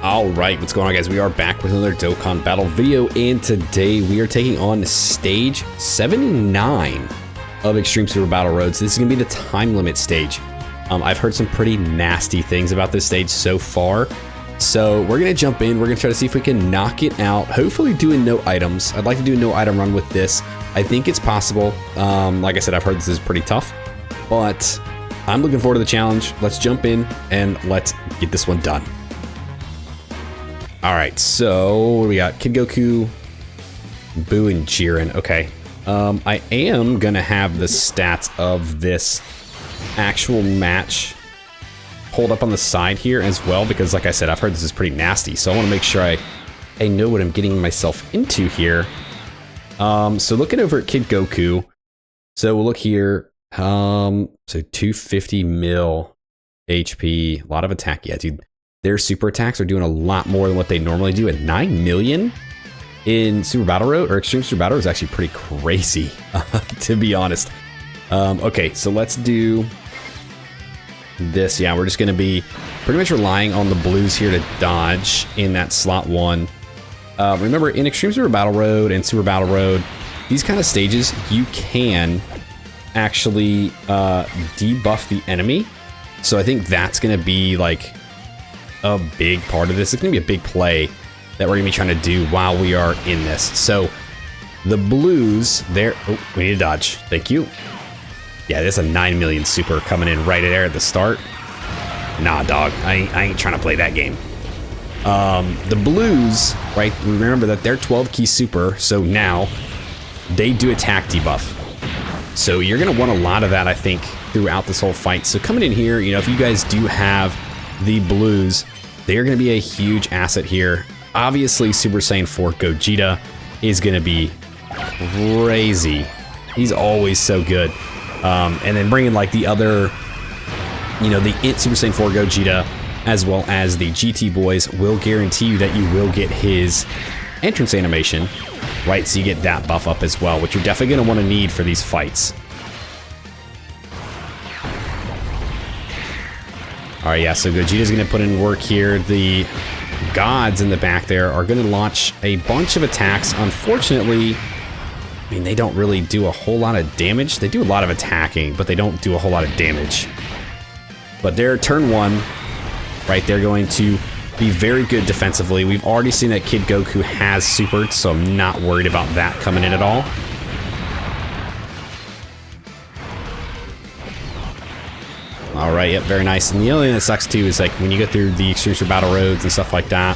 Alright, what's going on, guys? We are back with another Dokkan Battle video, and today we are taking on stage 79 of Extreme Super Battle Roads. This is going to be the time limit stage. I've heard some pretty nasty things about this stage so far, so we're going to jump in. We're going to try to see if we can knock it out, hopefully doing no items. I'd like to do a no item run with this. I think it's possible. Like I said, I've heard this is pretty tough, but I'm looking forward to the challenge. Let's jump in and let's get this one done. All right, so we got Kid Goku, Boo, and Jiren. Okay, I am gonna have the stats of this actual match hold up on the side here as well, because like I said, I've heard this is pretty nasty, so I want to make sure I know what I'm getting myself into here. So looking over at Kid Goku, so we'll look here. So 250 mil HP, a lot of attack. Yeah, dude. Their super attacks are doing a lot more than what they normally do. At 9 million in Super Battle Road, or Extreme Super Battle Road, is actually pretty crazy, to be honest. Okay, so let's do this. Yeah, we're just going to be pretty much relying on the blues here to dodge in that slot 1. Remember, in Extreme Super Battle Road and Super Battle Road, these kind of stages, you can actually debuff the enemy. So I think that's going to be like a big part of this. It's gonna be a big play that we're gonna be trying to do while we are in this. So the blues there, oh, we need to dodge. Thank you. Yeah, there's a 9 million super coming in right there at the start. Nah, dog, I ain't trying to play that game. The blues, right, remember that they're 12 key super, so now they do attack debuff. So you're gonna want a lot of that, I think, throughout this whole fight. So coming in here, you know, if you guys do have the blues, they are going to be a huge asset here. Obviously, Super Saiyan 4 Gogeta is going to be crazy. He's always so good. And then bringing like the other, you know, the Super Saiyan 4 Gogeta as well as the GT boys will guarantee you that you will get his entrance animation, right? So you get that buff up as well, which you're definitely going to want to need for these fights. All right, yeah, so Gogeta's going to put in work here. The gods in the back there are going to launch a bunch of attacks. Unfortunately, I mean, they don't really do a whole lot of damage. They do a lot of attacking, but they don't do a whole lot of damage. But their turn 1, right, they're going to be very good defensively. We've already seen that Kid Goku has supered, so I'm not worried about that coming in at all. All right, yep, very nice. And the only thing that sucks too is like when you go through the Extreme Super Battle Roads and stuff like that,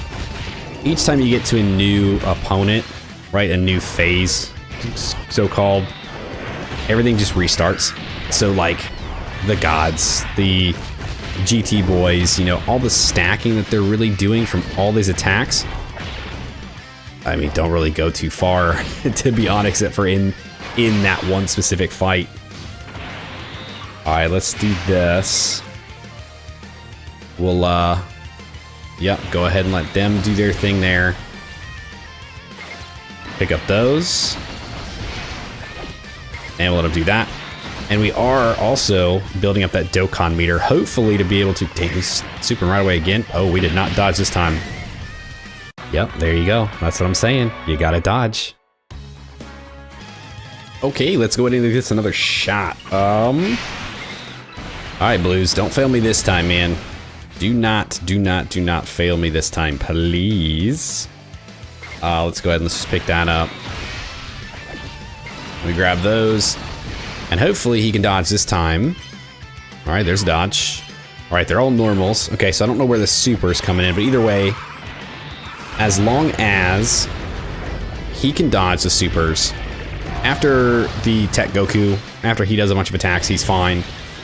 each time you get to a new opponent, right, a new phase, so-called, everything just restarts. So like the gods, the GT boys, you know, all the stacking that they're really doing from all these attacks, I mean, don't really go too far, to be honest, except for in that one specific fight. All right, let's do this. We'll, yep, go ahead and let them do their thing there. Pick up those. And we'll let them do that. And we are also building up that Dokkan meter, hopefully to be able to take this super right away again. Oh, we did not dodge this time. Yep, there you go. That's what I'm saying. You gotta dodge. Okay, let's go ahead and give this another shot. All right, Blues, don't fail me this time, man. Do not fail me this time, please. Let's go ahead and let's just pick that up. We grab those, and hopefully he can dodge this time. All right, there's a dodge. All right, they're all normals. Okay, so I don't know where the super's coming in, but either way, as long as he can dodge the supers, after the Tech Goku, after he does a bunch of attacks, he's fine.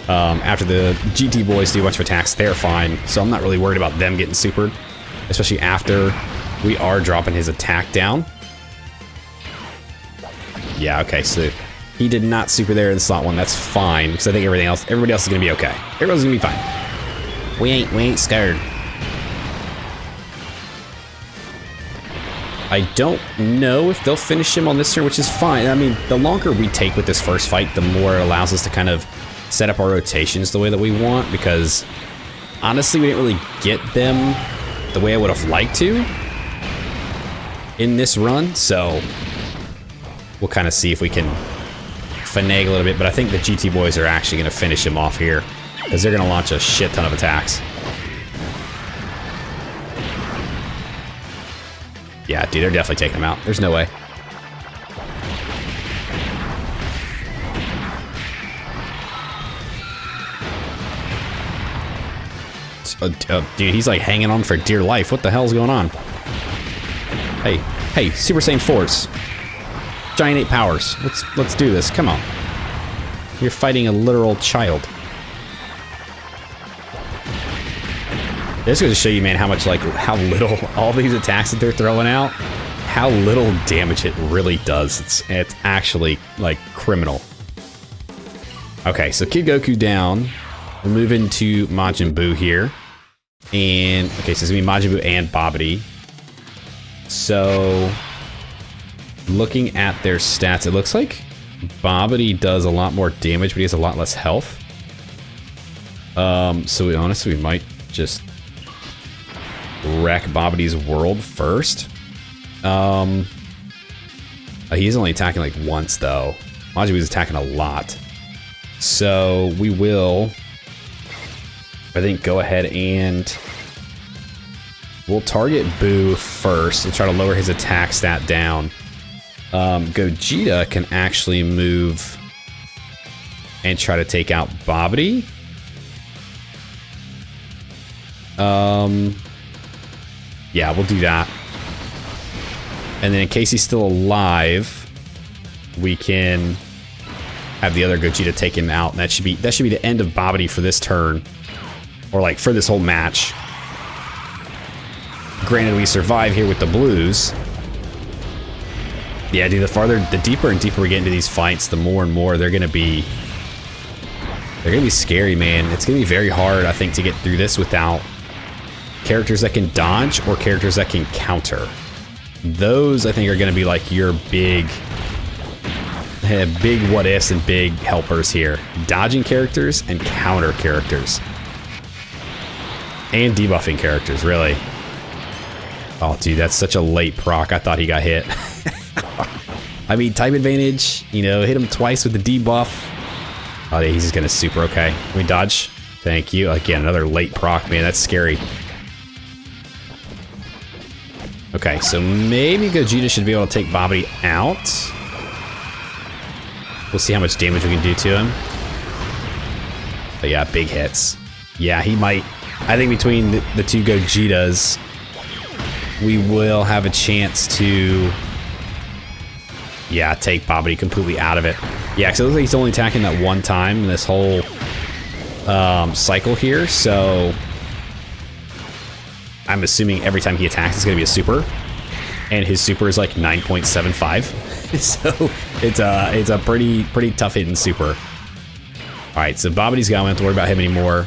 After the GT boys do a bunch of attacks, they're fine. So I'm not really worried about them getting supered, especially after we are dropping his attack down. Yeah, okay, so he did not super there in slot 1. That's fine, because I think everybody else is gonna be okay. Everyone's gonna be fine. We ain't scared. I don't know if they'll finish him on this turn, which is fine. I mean, the longer we take with this first fight, the more it allows us to kind of set up our rotations the way that we want, because honestly, we didn't really get them the way I would have liked to in this run, so we'll kind of see if we can finagle a little bit, but I think the GT boys are actually going to finish him off here because they're going to launch a shit ton of attacks. Yeah, dude, they're definitely taking him out. There's no way. Dude, he's like hanging on for dear life. What the hell's going on? Hey, Super Saiyan Force. Giant 8 powers. Let's do this. Come on. You're fighting a literal child. This goes to show you, man, how much, like, how little all these attacks that they're throwing out, how little damage it really does. It's actually, like, criminal. Okay, so Kid Goku down. We'll move into Majin Buu here. And, okay, so it's gonna be Majin Buu and Babidi. So, looking at their stats, it looks like Babidi does a lot more damage, but he has a lot less health. So honestly, we might just wreck Babidi's world first. He's only attacking like once though. Majin Buu's attacking a lot. So we will, I think, go ahead and we'll target Buu first and try to lower his attack stat down. Gogeta can actually move and try to take out Babidi. Yeah, we'll do that. And then in case he's still alive, we can have the other Gogeta take him out. And that should be the end of Babidi for this turn. Or like for this whole match. Granted, we survive here with the blues. Yeah, dude, the deeper and deeper we get into these fights, the more and more they're gonna be scary, man. It's gonna be very hard, I think, to get through this without characters that can dodge or characters that can counter. Those, I think, are gonna be like your big what ifs and big helpers here. Dodging characters and counter characters. And debuffing characters, really. Oh, dude, that's such a late proc. I thought he got hit. I mean, type advantage, you know, hit him twice with the debuff. Oh, yeah, he's just gonna super, okay. Can we dodge? Thank you. Again, another late proc, man, that's scary. Okay, so maybe Gogeta should be able to take Babidi out. We'll see how much damage we can do to him. But yeah, big hits. Yeah, he might. I think between the two Gogetas, we will have a chance to, yeah, take Babidi completely out of it. Yeah, because it looks like he's only attacking that one time in this whole cycle here, so I'm assuming every time he attacks it's going to be a super, and his super is like 9.75, so it's a pretty tough hitting super. All right, so Babidi's gone. We don't have to worry about him anymore.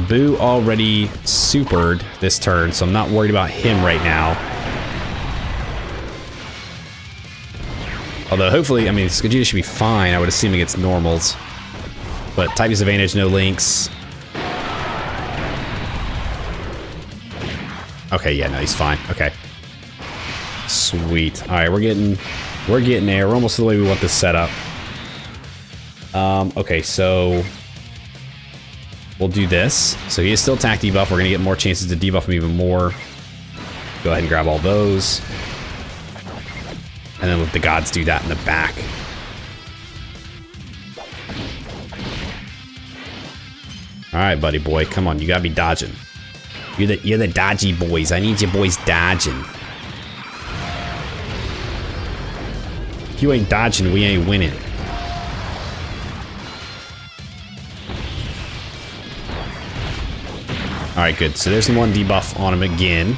Buu already supered this turn, so I'm not worried about him right now. Although hopefully, I mean, Gogeta should be fine. I would assume against normals. But type disadvantage, no links. Okay, yeah, no, he's fine. Okay. Sweet. All right, we're getting there. We're almost to the way we want this set up. Okay, so we'll do this. So he is still attack debuff. We're gonna get more chances to debuff him even more. Go ahead and grab all those. And then let the gods do that in the back. All right, buddy boy, come on, you gotta be dodging. You're the dodgy boys. I need you boys dodging. If you ain't dodging, we ain't winning. All right, good. So there's one debuff on him again.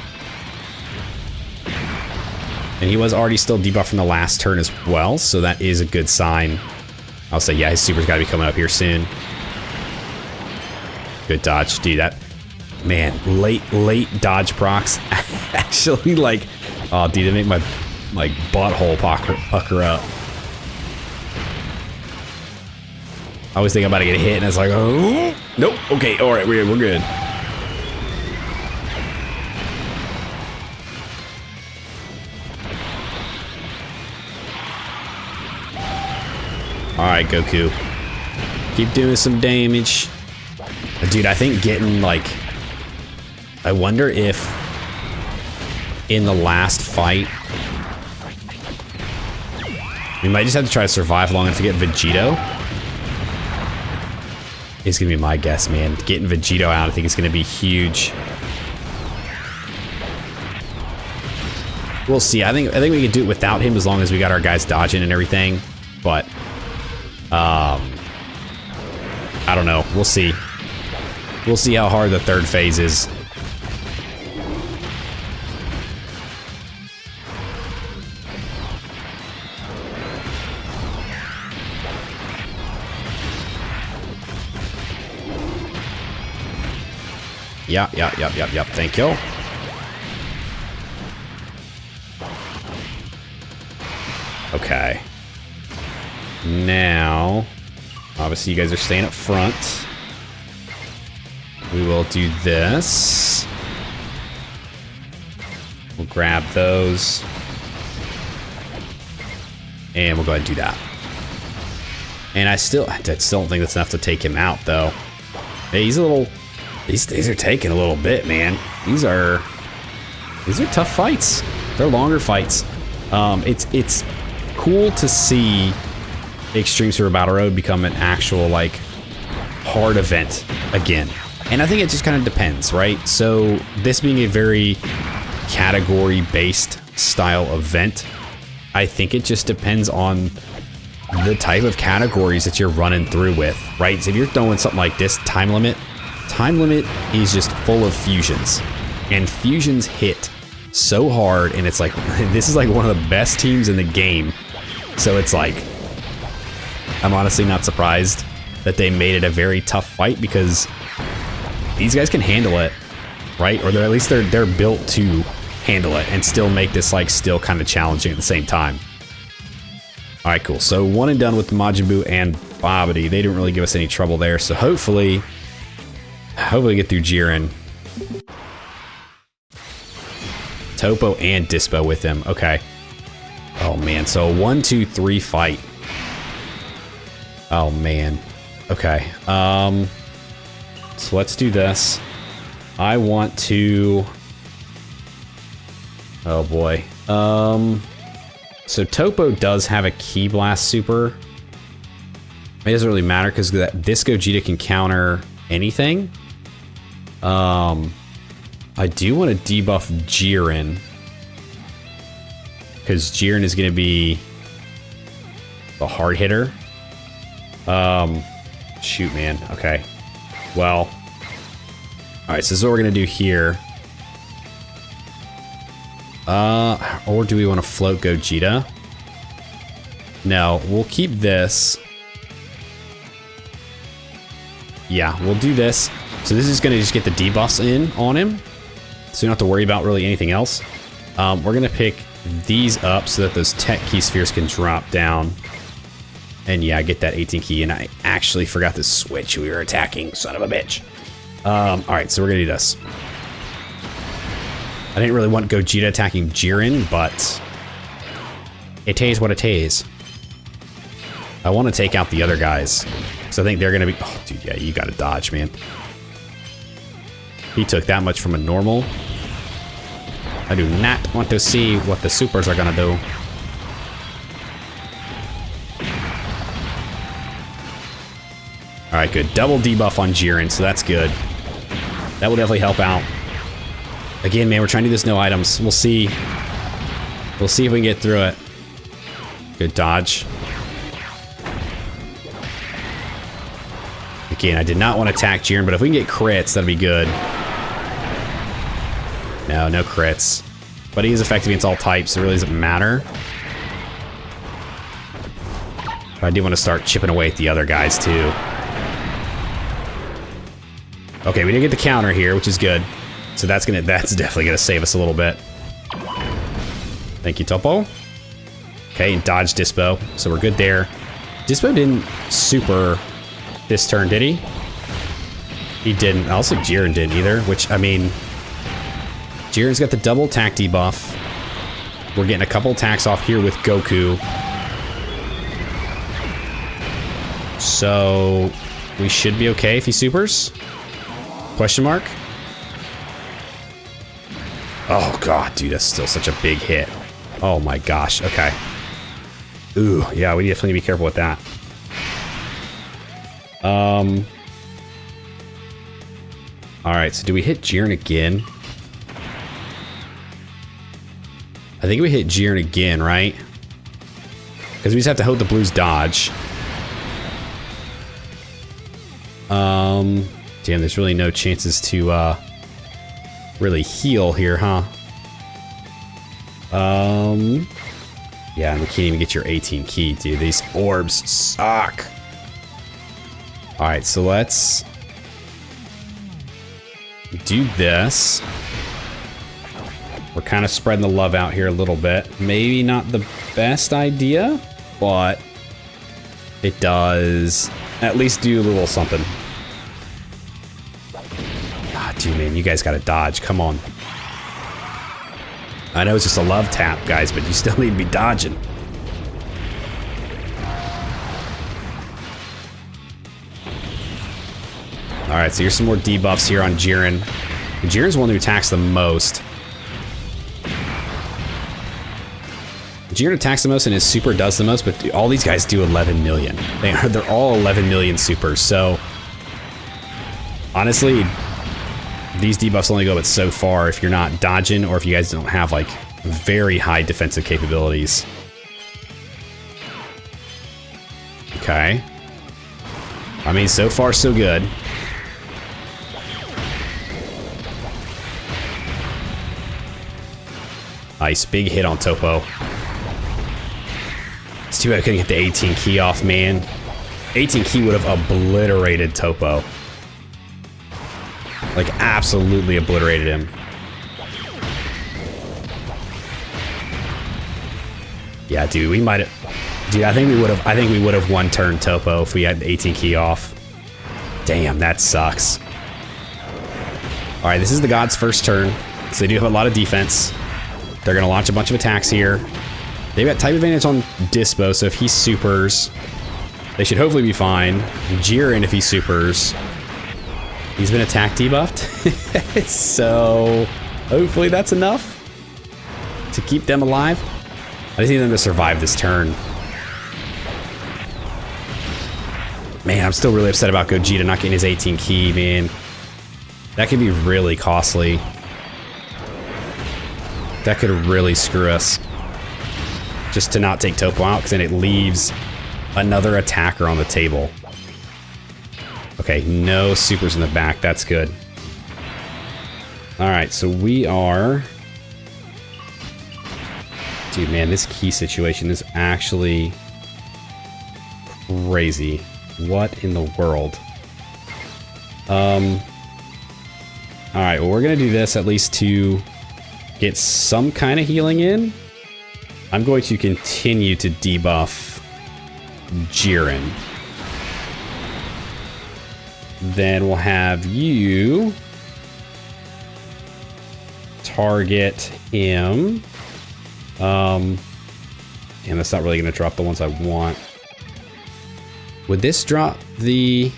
And he was already still debuffed from the last turn as well, so that is a good sign. I'll say, yeah, his super's got to be coming up here soon. Good dodge. Dude, that... Man, late dodge procs actually, like... Oh, dude, they make my, like, butthole pucker up. I always think I'm about to get hit, and it's like, oh... Nope. Okay, all right, we're good. Alright, Goku. Keep doing some damage. Dude, I think getting, like... I wonder if... in the last fight... we might just have to try to survive long enough to get Vegito. It's gonna be my guess, man. Getting Vegito out, I think, is gonna be huge. We'll see. I think we can do it without him as long as we got our guys dodging and everything. But I don't know. We'll see. We'll see how hard the third phase is. Yep. Thank you. Okay. Now, obviously you guys are staying up front. We will do this. We'll grab those. And we'll go ahead and do that. And I still don't think that's enough to take him out, though. Hey, he's a little... These are taking a little bit, man. These are tough fights. They're longer fights. It's cool to see Extreme Super Battle Road become an actual, like, hard event again. And I think it just kind of depends, right? So this being a very category-based style event, I think it just depends on the type of categories that you're running through with, right? So if you're throwing something like this, time limit is just full of fusions. And fusions hit so hard, and it's like, this is like one of the best teams in the game. So it's like, I'm honestly not surprised that they made it a very tough fight, because these guys can handle it, right? Or at least they're built to handle it and still make this like still kind of challenging at the same time. All right, cool. So one and done with Majin Buu and Babidi. They didn't really give us any trouble there. So hopefully get through Jiren. Topo and Dispo with him. Okay. Oh man, so 1, 2, 3 fight. Oh man. Okay. So let's do this. I want to... oh boy. So Topo does have a Ki Blast super. It doesn't really matter because this Gogeta can counter anything. I do want to debuff Jiren, because Jiren is going to be the hard hitter. Shoot, man. Okay. Well. All right, so this is what we're going to do here. Or do we want to float Gogeta? No, we'll keep this. Yeah, we'll do this. So this is going to just get the debuffs in on him, so you don't have to worry about really anything else. We're going to pick these up so that those Tech Key Spheres can drop down. And yeah, get that 18 key. And I actually forgot to switch. We were attacking, son of a bitch. All right, so we're going to do this. I didn't really want Gogeta attacking Jiren, but it is what it is. I want to take out the other guys, so I think they're going to be... oh, dude, yeah, you got to dodge, man. He took that much from a normal. I do not want to see what the supers are going to do. Alright, good. Double debuff on Jiren, so that's good. That will definitely help out. Again, man, we're trying to do this no items. We'll see. We'll see if we can get through it. Good dodge. Again, I did not want to attack Jiren, but if we can get crits, that'd be good. No crits. But he is effective against all types, so it really doesn't matter. But I do want to start chipping away at the other guys, too. Okay, we did get the counter here, which is good. So that's definitely gonna save us a little bit. Thank you, Topo. Okay, and dodge Dispo, so we're good there. Dispo didn't super this turn, did he? He didn't. Also, Jiren didn't either, which, I mean, Jiren's got the double attack debuff. We're getting a couple attacks off here with Goku. So we should be okay if he supers? Question mark? Oh god, dude, that's still such a big hit. Oh my gosh, okay. Ooh, yeah, we definitely need to be careful with that. Alright, so do we hit Jiren again? I think we hit Jiren again, right? Because we just have to hope the blues dodge. Damn, there's really no chances to really heal here, huh? Yeah, and we can't even get your 18 key, dude. These orbs suck. Alright, so let's do this. We're kind of spreading the love out here a little bit. Maybe not the best idea, but it does at least do a little something. Ah, dude, man, you guys gotta dodge. Come on. I know it's just a love tap, guys, but you still need to be dodging. Alright, so here's some more debuffs here on Jiren. Jiren's the one who attacks the most. Jiren attacks the most and his super does the most, but all these guys do 11 million. They're all 11 million supers, so honestly, these debuffs only go but so far if you're not dodging or if you guys don't have like very high defensive capabilities. Okay. I mean, so far so good. Nice, big hit on Topo. It's too bad I couldn't get the 18 key off, man. 18 key would have obliterated Topo. Like, absolutely obliterated him. Yeah, dude, we might have... Dude, I think we would have one-turned Topo if we had the 18 key off. Damn, that sucks. Alright, this is the God's first turn, so they do have a lot of defense. They're gonna launch a bunch of attacks here. They've got type advantage on Dispo, so if he supers, they should hopefully be fine. Jiren, if he supers, he's been attack debuffed. So hopefully that's enough to keep them alive. I just need them to survive this turn. Man, I'm still really upset about Gogeta not getting his 18 key, man. That could be really costly. That could really screw us. Just to not take Topo out, because then it leaves another attacker on the table. Okay, no supers in the back. That's good. Alright, so we are... Dude, man, this key situation is actually crazy. What in the world? Alright, well, we're going to do this at least to get some kind of healing in. I'm going to continue to debuff Jiren. Then we'll have you target him. And that's not really going to drop the ones I want. Would this drop the...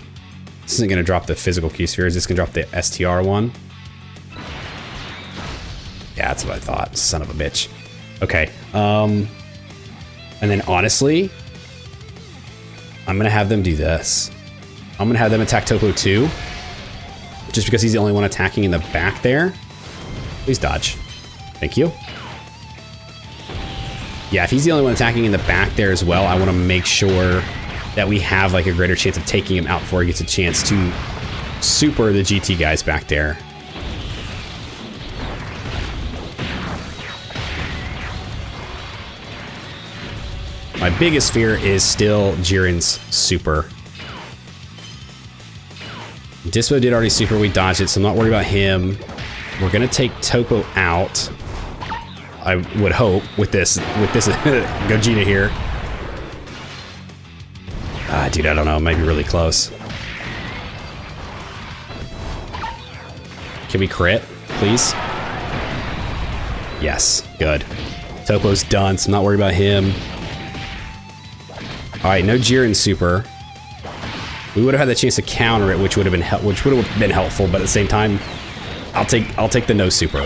This isn't going to drop the physical key sphere. Is this going to drop the STR one? Yeah, that's what I thought. Son of a bitch. Okay. And then honestly, I'm going to have them do this. I'm going to have them attack Topo too. Just because he's the only one attacking in the back there. Please dodge. Thank you. Yeah, if he's the only one attacking in the back there as well, I want to make sure that we have like a greater chance of taking him out before he gets a chance to super the GT guys back there. My biggest fear is still Jiren's super. Dispo did already super, we dodged it, so I'm not worried about him. We're gonna take Topo out. I would hope with this Gogeta here. Dude, I don't know, it might be really close. Can we crit, please? Yes, good. Topo's done, so I'm not worried about him. Alright, no Jiren super. We would have had the chance to counter it, which would have been helpful. But at the same time, I'll take the no super.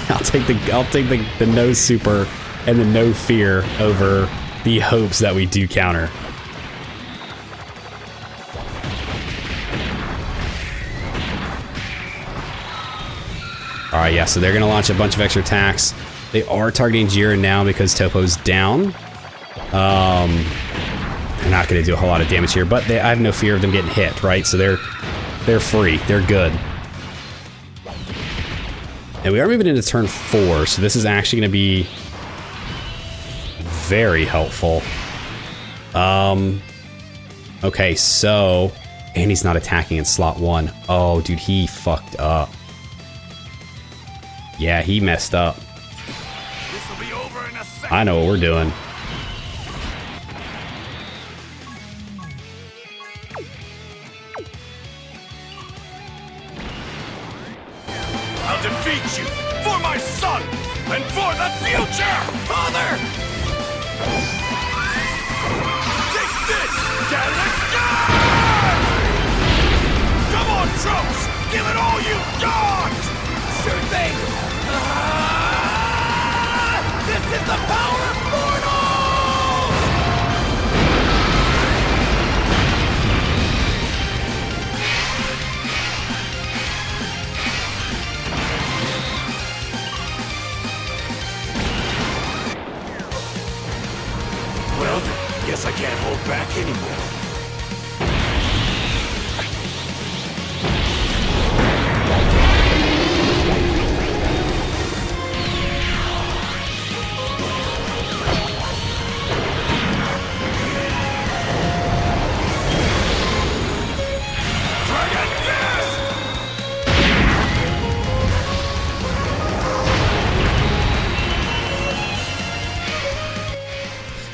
I'll take the no super and the no fear over the hopes that we do counter. All right, yeah. So they're gonna launch a bunch of extra attacks. They are targeting Jiren now because Topo's down. They're not going to do a whole lot of damage here, but I have no fear of them getting hit, right? So they're free. They're good. And we are moving into turn 4, so this is actually going to be very helpful. Okay, so... And he's not attacking in slot 1. Oh, dude, he fucked up. Yeah, he messed up. This'll be over in a second. I know what we're doing. I'll defeat you for my son and for the future, Father! Take this, Delegate! Come on, Trunks! Give it all you got! Sure thing! This is the power of mortals! Well, guess I can't hold back anymore.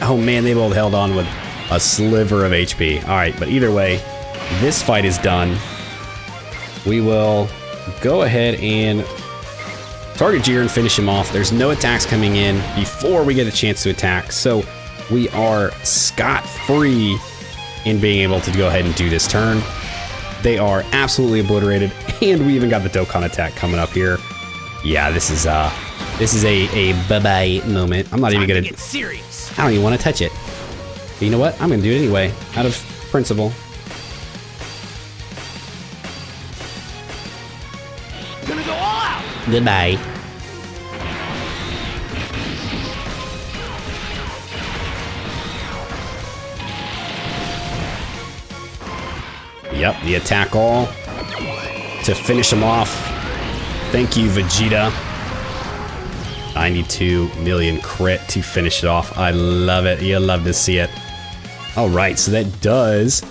Oh man, they both held on with a sliver of HP. All right, but either way, this fight is done. We will go ahead and target Jiren, finish him off. There's no attacks coming in before we get a chance to attack, so we are scot-free in being able to go ahead and do this turn. They are absolutely obliterated, and we even got the Dokkan attack coming up here. Yeah, this is a bye-bye moment. I'm not even gonna get serious. I don't even want to touch it. But you know what? I'm gonna do it anyway, out of principle. Gonna go all out. Goodbye. Yep, the attack all to finish him off. Thank you, Vegeta. 92 million crit to finish it off. I love it. You love to see it. All right, so that does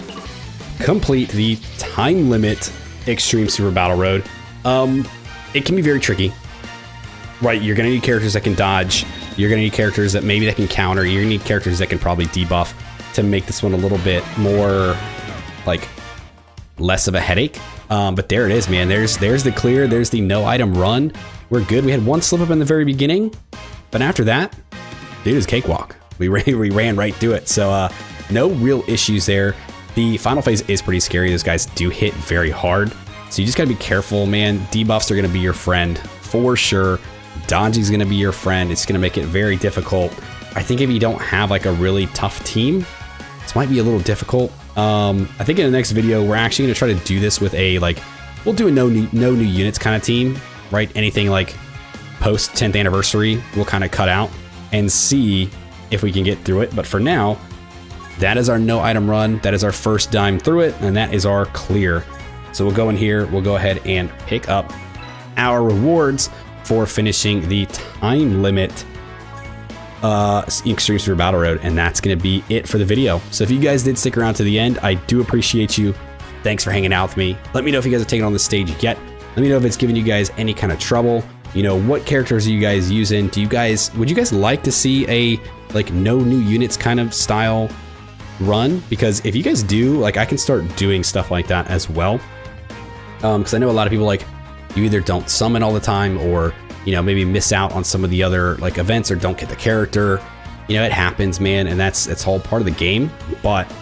complete the time limit Extreme Super Battle Road. It can be very tricky, right? You're gonna need characters that can dodge. You're gonna need characters that maybe that can counter. You're gonna need characters that can probably debuff to make this one a little bit more, like, less of a headache. But there it is, man. There's the clear. There's the no item run. We're good. We had one slip up in the very beginning, but after that, dude, is cakewalk. We ran right through it. So no real issues there. The final phase is pretty scary. Those guys do hit very hard. So you just gotta be careful, man. Debuffs are gonna be your friend for sure. Dodging's gonna be your friend. It's gonna make it very difficult. I think if you don't have like a really tough team, this might be a little difficult. I think in the next video, we're actually gonna try to do this with a, like, we'll do a no new units kind of team, right? Anything like post 10th anniversary, we'll kind of cut out and see if we can get through it. But for now, that is our no item run. That is our first dime through it, and that is our clear. So we'll go in here, we'll go ahead and pick up our rewards for finishing the time limit Extreme Super Battle Road, and that's gonna be it for the video. So if you guys did stick around to the end, I do appreciate you. Thanks for hanging out with me. Let me know if you guys have taken on the stage yet. Let me know if it's giving you guys any kind of trouble. You know, what characters are you guys using? Would you guys like to see a, like, no new units kind of style run? Because if you guys do, like, I can start doing stuff like that as well. Because I know a lot of people, like, you either don't summon all the time, or, you know, maybe miss out on some of the other, like, events, or don't get the character. You know, it happens, man, and it's all part of the game. But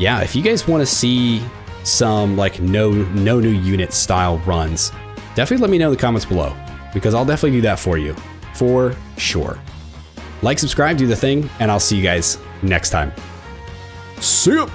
yeah, if you guys want to see some like no new unit style runs, definitely let me know in the comments below, because I'll definitely do that for you, for sure. Like, subscribe, do the thing, and I'll see you guys next time. See ya!